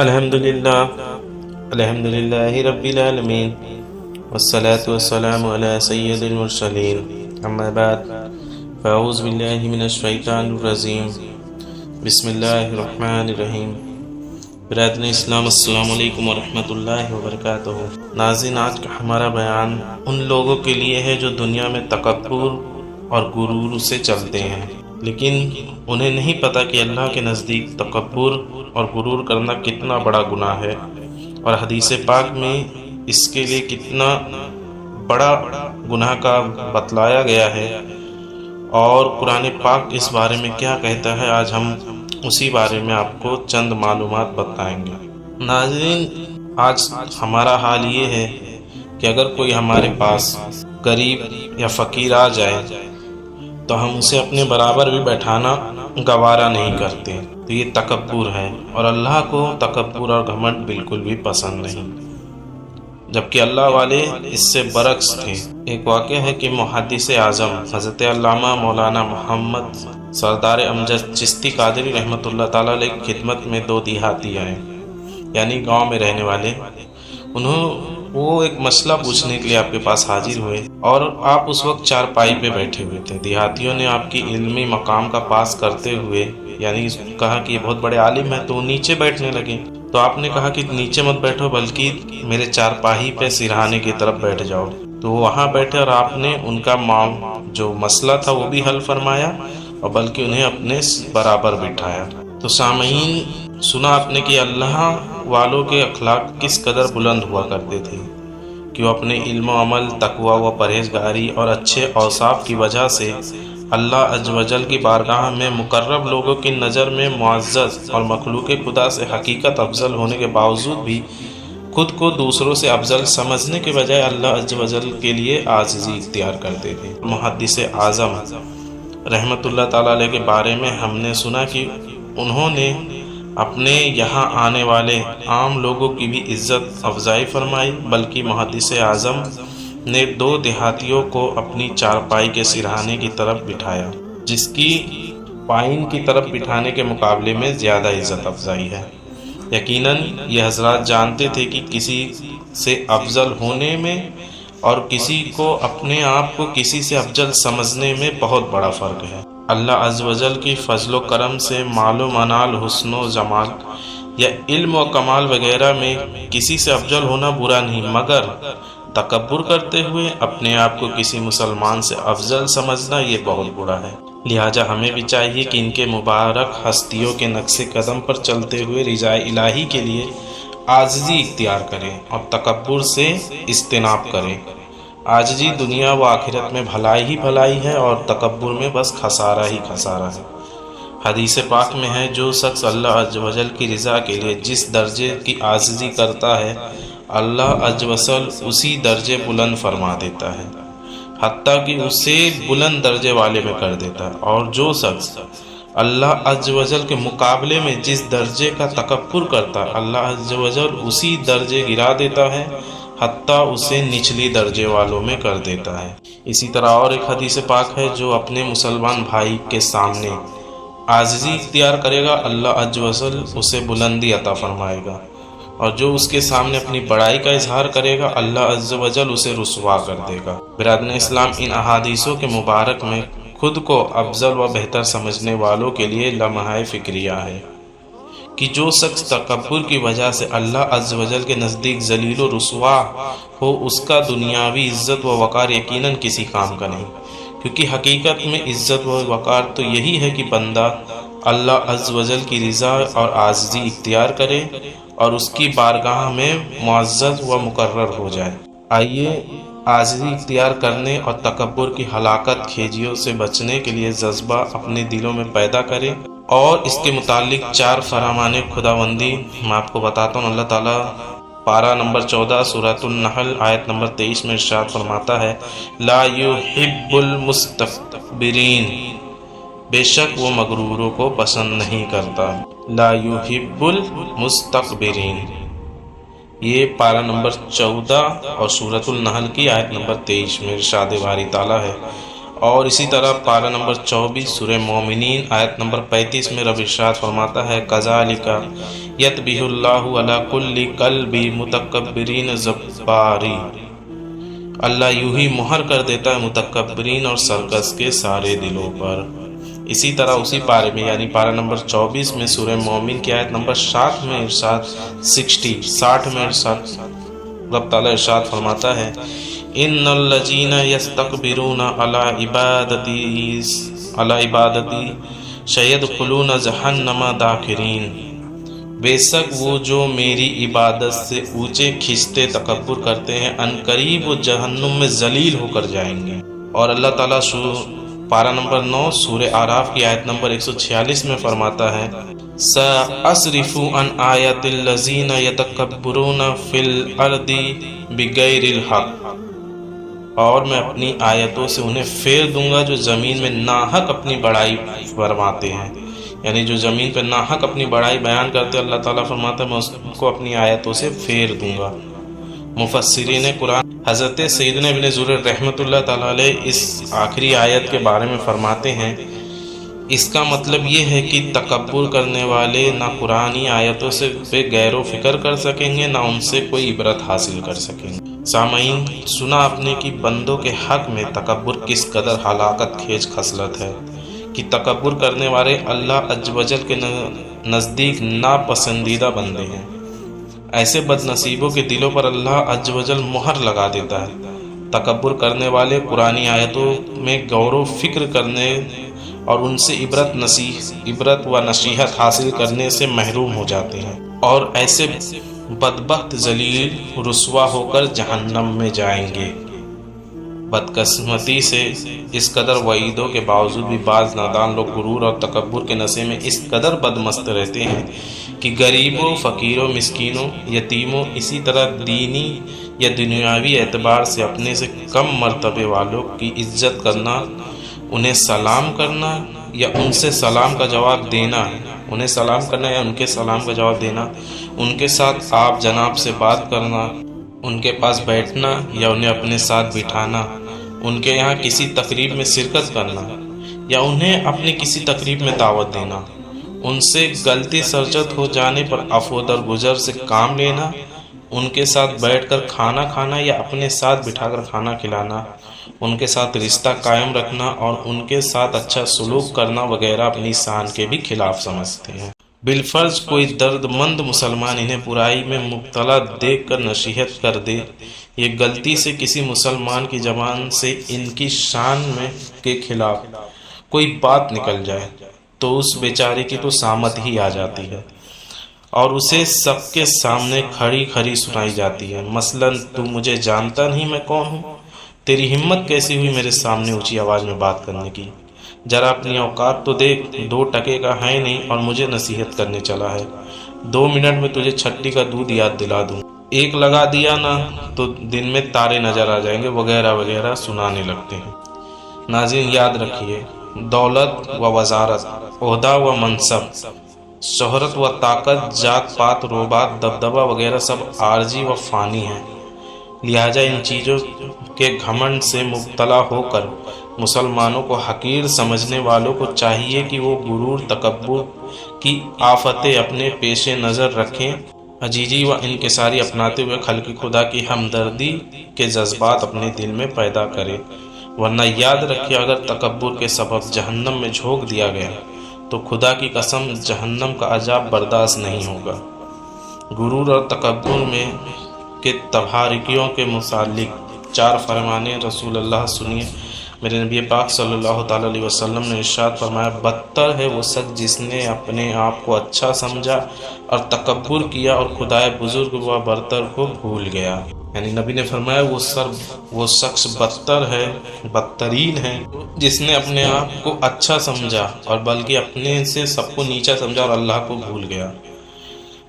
الحمد للہ رب العالمین والصلاة والسلام علی سید المرسلین اما بعد فاعوذ باللہ من الشیطان الرجیم بسم اللہ الرحمن الرحیم۔ برادران اسلام السلام علیکم ورحمۃ اللہ وبرکاتہ۔ ناظرین، آج کا ہمارا بیان ان لوگوں کے لیے ہے جو دنیا میں تکبر اور غرور سے چلتے ہیں، لیکن انہیں نہیں پتہ کہ اللہ کے نزدیک تکبر اور غرور کرنا کتنا بڑا گناہ ہے، اور حدیث پاک میں اس کے لیے کتنا بڑا گناہ کا بتلایا گیا ہے، اور قرآن پاک اس بارے میں کیا کہتا ہے، آج ہم اسی بارے میں آپ کو چند معلومات بتائیں گے۔ ناظرین، آج ہمارا حال یہ ہے کہ اگر کوئی ہمارے پاس غریب یا فقیر آ جائے تو ہم اسے اپنے برابر بھی بیٹھانا گوارا نہیں کرتے، تو یہ تکبر ہے، اور اللہ کو تکبر اور گھمنڈ بالکل بھی پسند نہیں، جبکہ اللہ والے اس سے برعکس تھے۔ ایک واقعہ ہے کہ محدث اعظم حضرت علامہ مولانا محمد سردار امجد چشتی قادری رحمۃ اللہ تعالیٰ علیہ کی خدمت میں دو دیہاتی آئے، یعنی گاؤں میں رہنے والے۔ وہ ایک مسئلہ پوچھنے کے لیے آپ کے پاس حاضر ہوئے، اور آپ اس وقت چارپائی پہ بیٹھے ہوئے تھے۔ دیہاتیوں نے آپ کی علمی مقام کا پاس کرتے ہوئے یعنی کہا کہ یہ بہت بڑے عالم ہیں، تو وہ نیچے بیٹھنے لگے۔ تو آپ نے کہا کہ نیچے مت بیٹھو، بلکہ میرے چارپائی پہ سرہانے کی طرف بیٹھ جاؤ۔ تو وہ وہاں بیٹھے، اور آپ نے ان کا جو مسئلہ تھا وہ بھی حل فرمایا، اور بلکہ انہیں اپنے برابر بٹھایا۔ تو سامعین، سنا آپ نے کہ اللہ والوں کے اخلاق کس قدر بلند ہوا کرتے تھے، کہ وہ اپنے علم و عمل، تقوی و پرہیزگاری اور اچھے اوصاف کی وجہ سے اللہ عز و جل کی بارگاہ میں مقرب لوگوں کی نظر میں معزز، اور مخلوق خدا سے حقیقت افضل ہونے کے باوجود بھی خود کو دوسروں سے افضل سمجھنے کے بجائے اللہ عز و جل کے لیے عاجزی اختیار کرتے تھے۔ محدث اعظم رحمۃ اللہ تعالیٰ علیہ کے بارے میں ہم نے سنا کہ انہوں نے اپنے یہاں آنے والے عام لوگوں کی بھی عزت افزائی فرمائی، بلکہ محدث اعظم نے دو دیہاتیوں کو اپنی چارپائی کے سرہانے کی طرف بٹھایا، جس کی پائن کی طرف بٹھانے کے مقابلے میں زیادہ عزت افزائی ہے۔ یقیناً یہ حضرات جانتے تھے کہ کسی سے افضل ہونے میں اور کسی کو اپنے آپ کو کسی سے افضل سمجھنے میں بہت بڑا فرق ہے۔ اللہ عز و جل کی فضل و کرم سے مال و منال، حسن و جمال یا علم و کمال وغیرہ میں کسی سے افضل ہونا برا نہیں، مگر تکبر کرتے ہوئے اپنے آپ کو کسی مسلمان سے افضل سمجھنا یہ بہت برا ہے۔ لہٰذا ہمیں بھی چاہیے کہ ان کے مبارک ہستیوں کے نقش قدم پر چلتے ہوئے رضا الہی کے لیے عاجزی اختیار کریں اور تکبر سے اجتناب کریں۔ عاجزی دنیا و آخرت میں بھلائی ہی بھلائی ہے، اور تکبر میں بس خسارہ ہی خسارہ ہے۔ حدیث پاک میں ہے، جو شخص اللہ عز و جل کی رضا کے لیے جس درجے کی عاجزی کرتا ہے، اللہ عز و جل اسی درجے بلند فرما دیتا ہے، حتیٰ کہ اسے بلند درجے والے میں کر دیتا ہے، اور جو شخص اللہ عز و جل کے مقابلے میں جس درجے کا تکبر کرتا ہے، اللہ عز و جل اسی درجے گرا دیتا ہے، حتیٰ اسے نچلی درجے والوں میں کر دیتا ہے۔ اسی طرح اور ایک حدیث پاک ہے، جو اپنے مسلمان بھائی کے سامنے عاجزی اختیار کرے گا، اللہ عز و جل اسے بلندی عطا فرمائے گا، اور جو اس کے سامنے اپنی بڑائی کا اظہار کرے گا، اللہ عز و جل اسے رسوا کر دے گا۔ برادران اسلام، ان احادیثوں کے مبارک میں خود کو افضل و بہتر سمجھنے والوں کے لیے لمحہ فکریہ ہے کہ جو شخص تکبر کی وجہ سے اللہ عز و جل کے نزدیک ذلیل و رسوا ہو، اس کا دنیاوی عزت و وقار یقیناً کسی کام کا نہیں، کیونکہ حقیقت میں عزت و وقار تو یہی ہے کہ بندہ اللہ عز و جل کی رضا اور عاجزی اختیار کرے اور اس کی بارگاہ میں معزز و مقرر ہو جائے۔ آئیے عاجزی اختیار کرنے اور تکبر کی ہلاکت خیزیوں سے بچنے کے لیے جذبہ اپنے دلوں میں پیدا کریں، اور اس کے متعلق 4 فرمان خداوندی میں آپ کو بتاتا ہوں۔ اللہ تعالیٰ پارہ نمبر 14 سورۃ النحل آیت نمبر 23 میں ارشاد فرماتا ہے، لا یحب المستکبرین، بے شک وہ مغروروں کو پسند نہیں کرتا۔ لا یحب المستکبرین، یہ پارہ نمبر 14 اور سورۃ النحل کی آیت نمبر 23 میں ارشاد باری تعالیٰ ہے۔ اور اسی طرح پارہ نمبر 24 سورہ مومنین آیت نمبر 35 میں رب ارشاد فرماتا ہے کذالک یطبع اللہ علی کل قلب متکبرین جباری، اللہ یوں ہی مہر کر دیتا ہے متکبرین اور سرکش کے سارے دلوں پر۔ اسی طرح اسی پارے میں یعنی پارہ نمبر 24 میں سورہ مومن کی آیت نمبر 60 میں رب تعالیٰ ارشاد فرماتا ہے ان الذین یستکبرون علی عبادتی سیدخلون جہنم داخرین، بے شک وہ جو میری عبادت سے اونچے کھنچتے تکبر کرتے ہیں ان قریب وہ جہنم میں ذلیل ہو کر جائیں گے۔ اور اللہ تعالیٰ پارہ نمبر 9 سورہ اعراف کی آیت نمبر 146 میں فرماتا ہے سأصرف عن آیات الذین یتکبرون فی الارض بغیر الحق، اور میں اپنی آیتوں سے انہیں پھیر دوں گا جو زمین میں ناحق اپنی بڑائی فرماتے ہیں، یعنی جو زمین پہ ناحق اپنی بڑائی بیان کرتے ہیں اللہ تعالیٰ فرماتا ہے میں اس کو اپنی آیتوں سے پھیر دوں گا۔ مفسرین قرآن حضرت سیدنا ابن زریر رحمۃ اللہ تعالیٰ علیہ اس آخری آیت کے بارے میں فرماتے ہیں اس کا مطلب یہ ہے کہ تکبر کرنے والے نہ قرآنی آیتوں سے بے غور و فکر کر سکیں گے نہ ان سے کوئی عبرت حاصل کر سکیں گے۔ سامعین، سنا آپ نے کہ بندوں کے حق میں تکبر کس قدر ہلاکت خیز خصلت ہے کہ تکبر کرنے والے اللہ عز و جل کے نزدیک ناپسندیدہ بندے ہیں۔ ایسے بد نصیبوں کے دلوں پر اللہ عز و جل مہر لگا دیتا ہے۔ تکبر کرنے والے قرآنی آیتوں میں غور و فکر کرنے اور ان سے عبرت و نصیحت حاصل کرنے سے محروم ہو جاتے ہیں، اور ایسے بدبخت ذلیل رسوا ہو کر جہنم میں جائیں گے۔ بدقسمتی سے اس قدر وعیدوں کے باوجود بھی بعض نادان لوگ غرور اور تکبر کے نشے میں اس قدر بدمست رہتے ہیں کہ غریبوں، فقیروں، مسکینوں، یتیموں، اسی طرح دینی یا دنیاوی اعتبار سے اپنے سے کم مرتبے والوں کی عزت کرنا، انہیں سلام کرنا یا ان سے سلام کا جواب دینا، انہیں سلام کرنا یا ان کے سلام کا جواب دینا، ان کے ساتھ آپ جناب سے بات کرنا، ان کے پاس بیٹھنا یا انہیں اپنے ساتھ بٹھانا، ان کے یہاں کسی تقریب میں شرکت کرنا یا انہیں اپنی کسی تقریب میں دعوت دینا، ان سے غلطی سرزد ہو جانے پر عفو درگزر سے کام لینا، ان کے ساتھ بیٹھ کر کھانا کھانا یا اپنے ساتھ بٹھا کر کھانا کھلانا، ان کے ساتھ رشتہ قائم رکھنا اور ان کے ساتھ اچھا سلوک کرنا وغیرہ اپنی شان کے بھی خلاف سمجھتے ہیں۔ بالفرض کوئی درد مند مسلمان انہیں برائی میں مبتلا دیکھ کر نصیحت کر دے، یہ غلطی سے کسی مسلمان کی زبان سے ان کی شان میں کے خلاف کوئی بات نکل جائے تو اس بیچارے کی تو سامت ہی آ جاتی ہے اور اسے سب کے سامنے کھڑی کھڑی سنائی جاتی ہے۔ مثلا تو مجھے جانتا نہیں میں کون ہوں، تیری ہمت کیسی ہوئی میرے سامنے اونچی آواز میں بات کرنے کی، ذرا اپنی اوقات تو دیکھ، 2 ٹکے کا ہے نہیں اور مجھے نصیحت کرنے چلا ہے، 2 منٹ میں تجھے چھٹی کا دودھ یاد دلا دوں، ایک لگا دیا نا تو دن میں تارے نظر آ جائیں گے وغیرہ وغیرہ سنانے لگتے ہیں۔ ناظرین یاد رکھیے، دولت و وزارت، عہدہ و منصب، شہرت و طاقت، ذات پات، روبات، دبدبہ وغیرہ سب عارضی و فانی ہیں، لہٰذا ان چیزوں کے گھمنڈ سے مبتلا ہو کر مسلمانوں کو حقیر سمجھنے والوں کو چاہیے کہ وہ غرور تکبر کی آفتیں اپنے پیش نظر رکھیں، عجیزی و انکساری اپناتے ہوئے خلق خدا کی ہمدردی کے جذبات اپنے دل میں پیدا کرے، ورنہ یاد رکھیے اگر تکبر کے سبب جہنم میں جھونک دیا گیا تو خدا کی قسم جہنم کا عذاب برداشت نہیں ہوگا۔ غرور اور تکبر میں کے تباہیوں کے متعلق 4 فرمانے رسول اللہ سنیے۔ میرے نبی پاک صلی اللہ تعالیٰ علیہ وسلم نے ارشاد فرمایا، بدتر ہے وہ شخص جس نے اپنے آپ کو اچھا سمجھا اور تکبر کیا اور خدائے بزرگ و برتر کو بھول گیا۔ یعنی نبی نے فرمایا وہ شخص بدترین ہے جس نے اپنے آپ کو اچھا سمجھا اور بلکہ اپنے سے سب کو نیچا سمجھا اور اللہ کو بھول گیا۔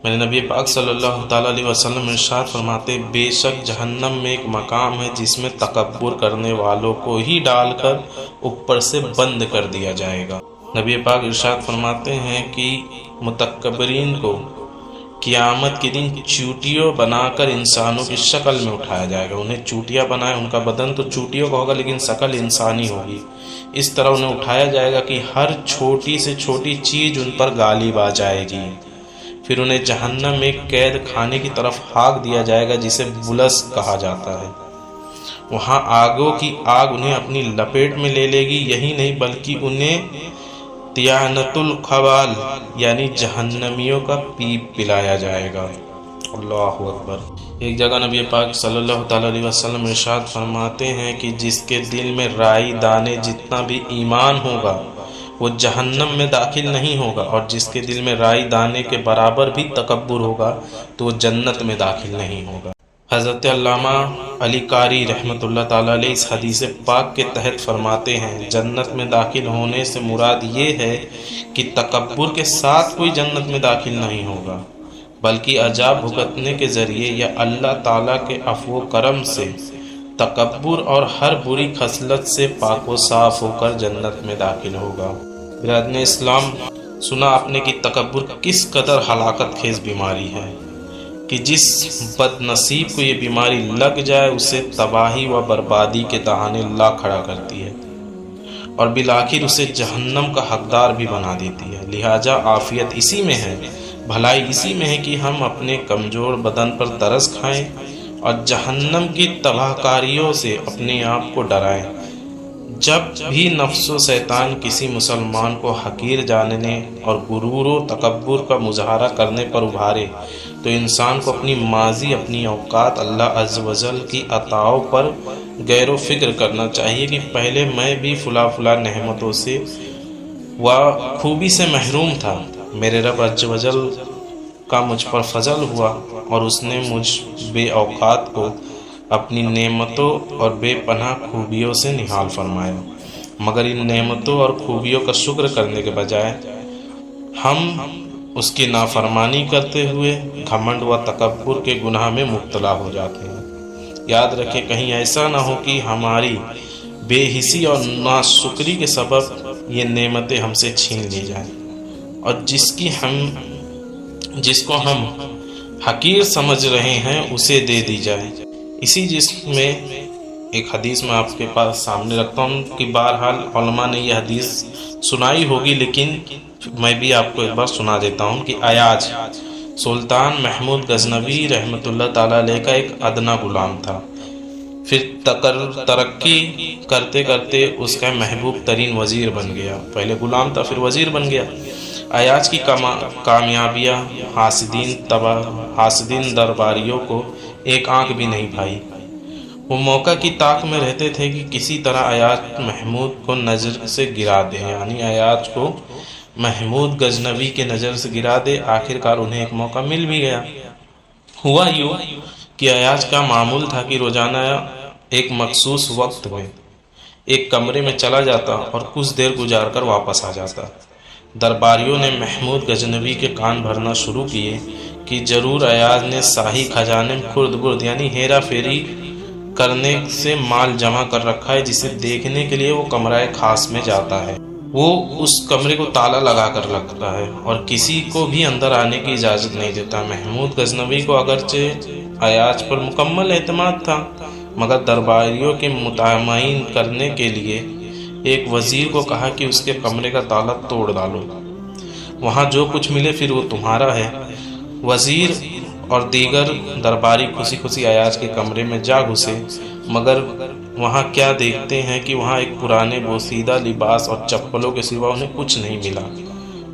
میرے نبی پاک صلی اللہ تعالیٰ علیہ وسلم ارشاد فرماتے، بے شک جہنم میں ایک مقام ہے جس میں تکبر کرنے والوں کو ہی ڈال کر اوپر سے بند کر دیا جائے گا۔ نبی پاک ارشاد فرماتے ہیں کہ متکبرین کو قیامت کے دن چوٹیوں بنا کر انسانوں کی شکل میں اٹھایا جائے گا. انہیں چوٹیاں بنائے، ان کا بدن تو چوٹیوں کا ہوگا لیکن شکل انسانی ہوگی. اس طرح انہیں اٹھایا جائے گا کہ ہر چھوٹی سے چھوٹی چیز ان پر غالب آ جائے گی. پھر انہیں جہنم میں قید خانے کی طرف ہانک دیا جائے گا جسے بلس کہا جاتا ہے. وہاں آگوں کی آگ انہیں اپنی لپیٹ میں لے لے گی. یہی نہیں بلکہ انہیں طیانۃ الخبال یعنی جہنمیوں کا پیپ پلایا جائے گا. اللہ اکبر. ایک جگہ نبی پاک صلی اللہ تعالیٰ علیہ وسلم ارشاد فرماتے ہیں کہ جس کے دل میں رائی دانے جتنا بھی ایمان ہوگا وہ جہنم میں داخل نہیں ہوگا، اور جس کے دل میں رائی دانے کے برابر بھی تکبر ہوگا تو وہ جنت میں داخل نہیں ہوگا. حضرت علامہ علی قاری رحمۃ اللہ تعالیٰ علیہ اس حدیث پاک کے تحت فرماتے ہیں جنت میں داخل ہونے سے مراد یہ ہے کہ تکبر کے ساتھ کوئی جنت میں داخل نہیں ہوگا، بلکہ عذاب بھگتنے کے ذریعے یا اللہ تعالیٰ کے عفو و کرم سے تکبر اور ہر بری خصلت سے پاک و صاف ہو کر جنت میں داخل ہوگا. برادران اسلام، سنا آپ نے کہ تکبر کس قدر ہلاکت خیز بیماری ہے کہ جس بد نصیب کو یہ بیماری لگ جائے اسے تباہی و بربادی کے دہانے لا کھڑا کرتی ہے اور بالآخر اسے جہنم کا حقدار بھی بنا دیتی ہے. لہٰذا عافیت اسی میں ہے، بھلائی اسی میں ہے کہ ہم اپنے کمزور بدن پر ترس کھائیں اور جہنم کی تباہ کاریوں سے اپنے آپ کو ڈرائیں. جب بھی نفس و شیطان کسی مسلمان کو حقیر جاننے اور غرور و تکبر کا مظاہرہ کرنے پر ابھارے تو انسان کو اپنی ماضی، اپنی اوقات، اللہ عز و جل کی عطاؤں پر غور و فکر کرنا چاہیے کہ پہلے میں بھی فلاں نعمتوں سے و خوبی سے محروم تھا. میرے رب عز و جل کا مجھ پر فضل ہوا اور اس نے مجھ بے اوقات کو اپنی نعمتوں اور بے پناہ خوبیوں سے نہال فرمایا. مگر ان نعمتوں اور خوبیوں کا شکر کرنے کے بجائے ہم اس کی نافرمانی کرتے ہوئے گھمنڈ و تکبر کے گناہ میں مبتلا ہو جاتے ہیں. یاد رکھیں کہیں ایسا نہ ہو کہ ہماری بے حسی اور ناشکری کے سبب یہ نعمتیں ہم سے چھین لی جائیں اور جس کو ہم حقیر سمجھ رہے ہیں اسے دے دی جائے. اسی جسم میں ایک حدیث میں آپ کے پاس سامنے رکھتا ہوں کہ بہرحال علماء نے یہ حدیث سنائی ہوگی لیکن میں بھی آپ کو ایک بار سنا دیتا ہوں کہ ایاز سلطان محمود غزنوی رحمۃ اللہ تعالیٰ علیہ کا ایک ادنا غلام تھا. پھر ترقی کرتے کرتے اس کا محبوب ترین وزیر بن گیا. پہلے غلام تھا پھر وزیر بن گیا. ایاز کی کامیابیاں حاسدین درباریوں کو ایک آنکھ بھی نہیں بھائی. وہ موقع کی طاق میں رہتے تھے کہ کسی طرح ایاز محمود کو نظر سے گرا دے، یعنی ایاز کو محمود غزنوی کے نظر سے گرا دے. آخرکار انہیں ایک موقع مل بھی گیا. ہوا یوں کہ ایاز کا معمول تھا کہ روزانہ ایک مخصوص وقت میں ایک کمرے میں چلا جاتا اور کچھ دیر گزار کر واپس آ جاتا. درباریوں نے محمود غزنوی کے کان بھرنا شروع کیے کہ ضرور ایاز نے شاہی خزانے میں خرد برد یعنی ہیرا پھیری کرنے سے مال جمع کر رکھا ہے، جسے دیکھنے کے لیے وہ کمرہ خاص میں جاتا ہے. وہ اس کمرے کو تالا لگا کر رکھتا ہے اور کسی کو بھی اندر آنے کی اجازت نہیں دیتا. محمود غزنوی کو اگرچہ ایاز پر مکمل اعتماد تھا مگر درباریوں کے مطمئن کرنے کے لیے ایک وزیر کو کہا کہ اس کے کمرے کا تالا توڑ ڈالو، وہاں جو کچھ ملے پھر وہ تمہارا ہے. وزیر اور دیگر درباری خوشی خوشی ایاز کے کمرے میں جا گھسے مگر وہاں کیا دیکھتے ہیں کہ وہاں ایک پرانے بوسیدہ لباس اور چپلوں کے سوا انہیں کچھ نہیں ملا.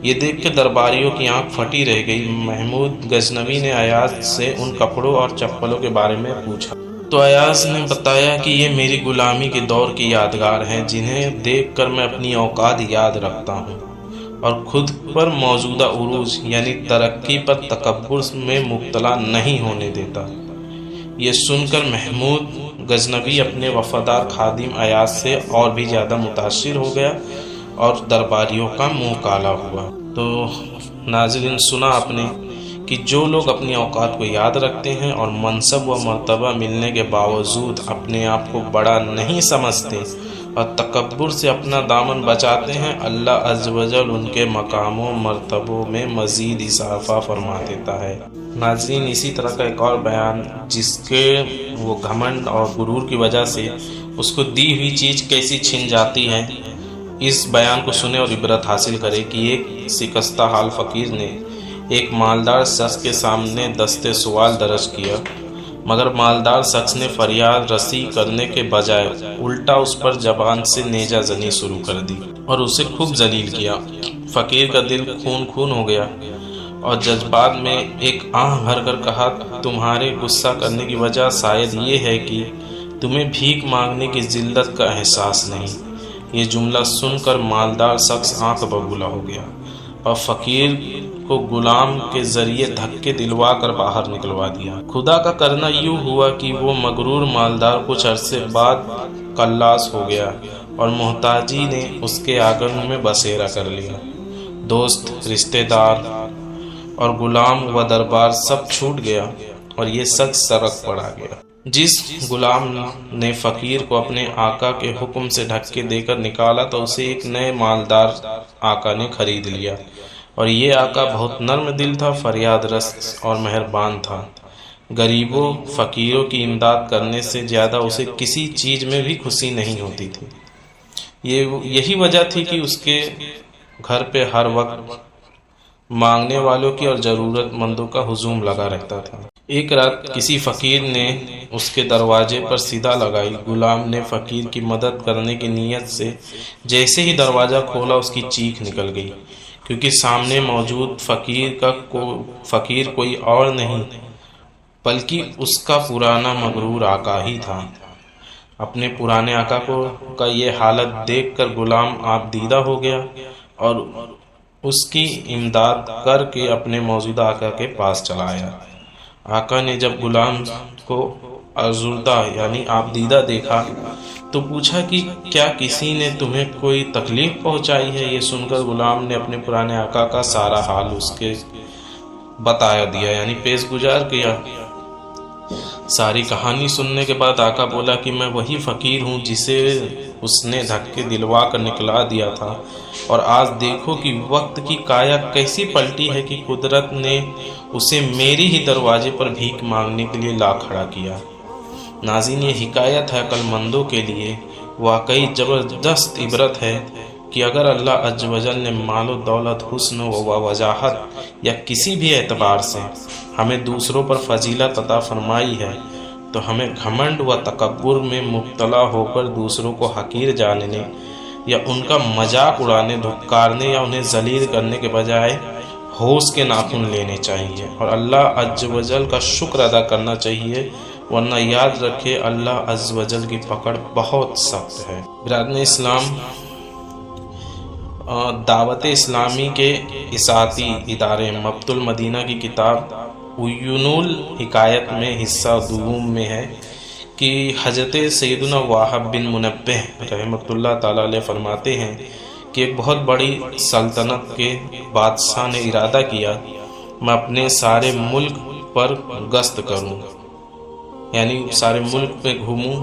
یہ دیکھ کے درباریوں کی آنکھ پھٹی رہ گئی. محمود غزنوی نے ایاز سے ان کپڑوں اور چپلوں کے بارے میں پوچھا تو ایاز نے بتایا کہ یہ میری غلامی کے دور کی یادگار ہیں جنہیں دیکھ کر میں اپنی اوقات یاد رکھتا ہوں اور خود پر موجودہ عروج یعنی ترقی پر تکبر میں مبتلا نہیں ہونے دیتا. یہ سن کر محمود غزنوی اپنے وفادار خادم ایاز سے اور بھی زیادہ متاثر ہو گیا اور درباریوں کا منہ کالا ہوا. تو ناظرین سنا آپ نے کہ جو لوگ اپنی اوقات کو یاد رکھتے ہیں اور منصب و مرتبہ ملنے کے باوجود اپنے آپ کو بڑا نہیں سمجھتے اور تکبر سے اپنا دامن بچاتے ہیں، اللہ عز و جل ان کے مقام و مرتبوں میں مزید اضافہ فرما دیتا ہے۔ ناظرین، اسی طرح کا ایک اور بیان جس کے وہ گھمنڈ اور غرور کی وجہ سے اس کو دی ہوئی چیز کیسی چھن جاتی ہے، اس بیان کو سنے اور عبرت حاصل کرے کہ ایک شکستہ حال فقیر نے ایک مالدار شخص کے سامنے دستے سوال درج کیا، مگر مالدار شخص نے فریاد رسی کرنے کے بجائے الٹا اس پر زبان سے نیزہ زنی شروع کر دی اور اسے خوب ذلیل کیا۔ فقیر کا دل خون خون ہو گیا اور جذبات میں ایک آہ بھر کر کہا، تمہارے غصہ کرنے کی وجہ شاید یہ ہے کہ تمہیں بھیک مانگنے کی ذلت کا احساس نہیں۔ یہ جملہ سن کر مالدار شخص آنکھ ببولا ہو گیا اور فقیر کو غلام کے ذریعے دھکے دلوا کر باہر نکلوا دیا۔ خدا کا کرنا یوں ہوا کہ وہ مغرور مالدار کچھ عرصے بعد کلاس ہو گیا اور محتاجی نے اس کے آنگن میں بسیرا کر لیا۔ دوست، رشتہ دار اور غلام و دربار سب چھوٹ گیا اور یہ شخص سڑک پر آ گیا۔ جس غلام نے فقیر کو اپنے آقا کے حکم سے دھکے دے کر نکالا تو اسے ایک نئے مالدار آقا نے خرید لیا، اور یہ آقا بہت نرم دل تھا، فریاد رس اور مہربان تھا۔ غریبوں فقیروں کی امداد کرنے سے زیادہ اسے کسی چیز میں بھی خوشی نہیں ہوتی تھی۔ یہی وجہ تھی کہ اس کے گھر پہ ہر وقت مانگنے والوں کی اور ضرورت مندوں کا ہجوم لگا رہتا تھا۔ ایک رات کسی فقیر نے اس کے دروازے پر صدا لگائی۔ غلام نے فقیر کی مدد کرنے کی نیت سے جیسے ہی دروازہ کھولا اس کی چیخ نکل گئی، کیونکہ سامنے موجود فقیر کوئی اور نہیں بلکہ اس کا پرانا مغرور آقا ہی تھا۔ اپنے پرانے آقا کا یہ حالت دیکھ کر غلام آپ دیدہ ہو گیا اور اس کی امداد کر کے اپنے موجودہ آقا کے پاس چلا آیا۔ آقا نے جب غلام کو ازردہ یعنی آپ دیدہ دیکھا تو پوچھا کہ کیا کسی نے تمہیں کوئی تکلیف پہنچائی ہے؟ یہ سن کر غلام نے اپنے پرانے آقا کا سارا حال اس کے بتایا دیا، یعنی پیش گزار کیا۔ ساری کہانی سننے کے بعد آقا بولا کہ میں وہی فقیر ہوں جسے اس نے دھکے دلوا کر نکلا دیا تھا، اور آج دیکھو کہ وقت کی کایا کیسی پلٹی ہے کہ قدرت نے اسے میری ہی دروازے پر بھیک مانگنے کے لیے لا کھڑا کیا۔ ناظرین، یہ حکایت ہے عقل مندوں کے لیے واقعی زبردست عبرت ہے کہ اگر اللہ عز و جل نے مال و دولت، حسن و وجاہت یا کسی بھی اعتبار سے ہمیں دوسروں پر فضیلت عطا فرمائی ہے تو ہمیں گھمنڈ و تکبر میں مبتلا ہو کر دوسروں کو حقیر جاننے یا ان کا مذاق اڑانے، دھکارنے یا انہیں ذلیل کرنے کے بجائے ہوش کے ناخن لینے چاہیے اور اللہ عز و جل کا شکر ادا کرنا چاہیے، ورنہ یاد رکھے اللہ عز و جل کی پکڑ بہت سخت ہے۔ برادران اسلام، دعوت اسلامی کے اساتی ادارے مبت المدینہ کی کتاب عیون الحکایت میں حصہ دوم میں ہے کہ حضرت سیدنا وہب بن منبہ رحمۃ اللہ تعالی علیہ فرماتے ہیں کہ ایک بہت بڑی سلطنت کے بادشاہ نے ارادہ کیا میں اپنے سارے ملک پر گشت کروں، یعنی سارے ملک میں گھوموں۔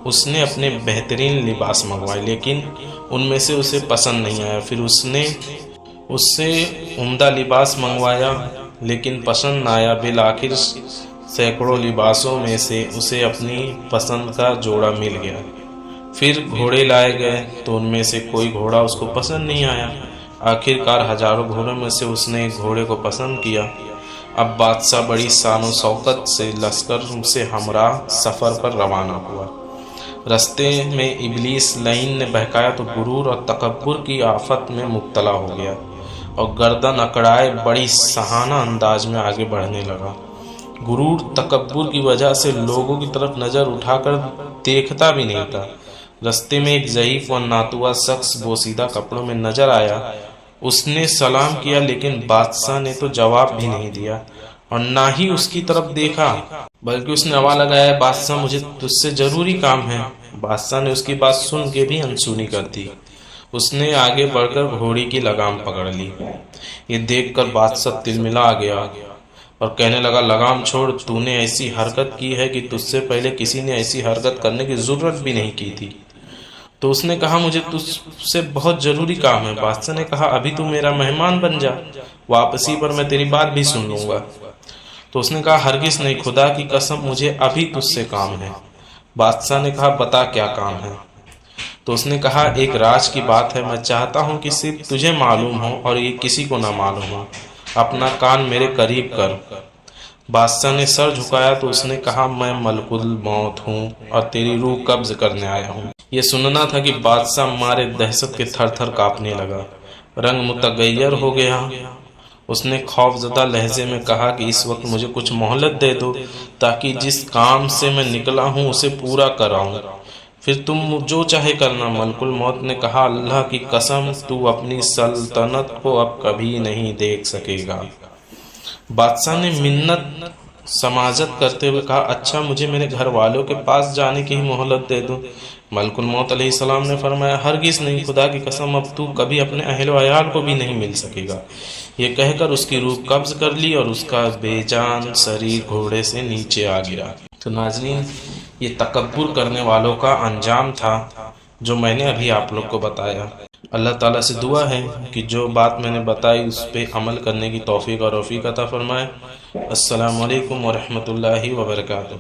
اس نے اپنے بہترین لباس منگوائے لیکن ان میں سے اسے پسند نہیں آیا، پھر اس نے اس سے عمدہ لباس منگوایا لیکن پسند نہ آیا، بالآخر سینکڑوں لباسوں میں سے اسے اپنی پسند کا جوڑا مل گیا۔ پھر گھوڑے لائے گئے تو ان میں سے کوئی گھوڑا اس کو پسند نہیں آیا، آخر کار ہزاروں گھوڑوں میں سے اس نے ایک گھوڑے کو پسند کیا۔ اب بادشاہ بڑی شان و شوکت سے لشکر سے ہمراہ سفر پر روانہ ہوا۔ رستے میں ابلیس لعین نے بہکایا تو غرور اور تکبر کی آفت میں مبتلا ہو گیا اور گردن اکڑائے بڑی شاہانہ انداز میں آگے بڑھنے لگا۔ غرور تکبر کی وجہ سے لوگوں کی طرف نظر اٹھا کر دیکھتا بھی نہیں تھا۔ رستے میں ایک ضعیف و ناتواں شخص بوسیدہ کپڑوں میں نظر آیا، اس نے سلام کیا لیکن بادشاہ نے تو جواب بھی نہیں دیا اور نہ ہی اس کی طرف دیکھا، بلکہ اس نے آواز لگایا، بادشاہ مجھے تجھ سے ضروری کام ہے۔ بادشاہ نے اس کی بات سن کے بھی انسونی کر دی، اس نے آگے بڑھ کر گھوڑی کی لگام پکڑ لی۔ یہ دیکھ کر بادشاہ تلملا گیا اور کہنے لگا، لگام چھوڑ، تو نے ایسی حرکت کی ہے کہ تجھ سے پہلے کسی نے ایسی حرکت کرنے کی ضرورت بھی نہیں کی تھی۔ تو اس نے کہا مجھے تجھ سے بہت ضروری کام ہے۔ بادشاہ نے کہا ابھی تو میرا مہمان بن جا، واپسی پر میں تیری بات بھی سن لوں گا۔ تو اس نے کہا ہرگز نہیں، خدا کی قسم مجھے ابھی تجھ سے کام ہے۔ بادشاہ نے کہا بتا کیا کام ہے؟ تو اس نے کہا ایک راز کی بات ہے، میں چاہتا ہوں کہ صرف تجھے معلوم ہو اور یہ کسی کو نہ معلوم ہو، اپنا کان میرے قریب کر۔ بادشاہ نے سر جھکایا تو اس نے کہا میں ملک الموت ہوں اور تیری روح قبض کرنے آیا ہوں۔ یہ سننا تھا کہ بادشاہ مارے دہشت کے تھر تھر کانپنے لگا، رنگ متغیر ہو گیا۔ اس نے خوف زدہ لہجے میں کہا کہ اس وقت مجھے کچھ مہلت دے دو تاکہ جس کام سے میں نکلا ہوں اسے پورا کراؤں، پھر تم جو چاہے کرنا۔ ملک الموت نے کہا اللہ کی قسم تو اپنی سلطنت کو اب کبھی نہیں دیکھ سکے گا۔ بادشاہ نے منت سماجت کرتے ہوئے کہا اچھا مجھے میرے گھر والوں کے پاس جانے کی ہی مہلت دے دو۔ ملک الموت علیہ السلام نے فرمایا ہرگز نہیں، خدا کی قسم اب تو کبھی اپنے اہل و عیال کو بھی نہیں مل سکے گا۔ یہ کہہ کر اس کی روح قبض کر لی اور اس کا بے جان شریر گھوڑے سے نیچے آ گرا۔ تو ناظرین یہ تکبر کرنے والوں کا انجام تھا جو میں نے ابھی آپ لوگ کو بتایا۔ اللہ تعالیٰ سے دعا ہے کہ جو بات میں نے بتائی اس پہ عمل کرنے کی توفیق اور رفیق عطا فرمائے۔ السلام علیکم ورحمۃ اللہ وبرکاتہ۔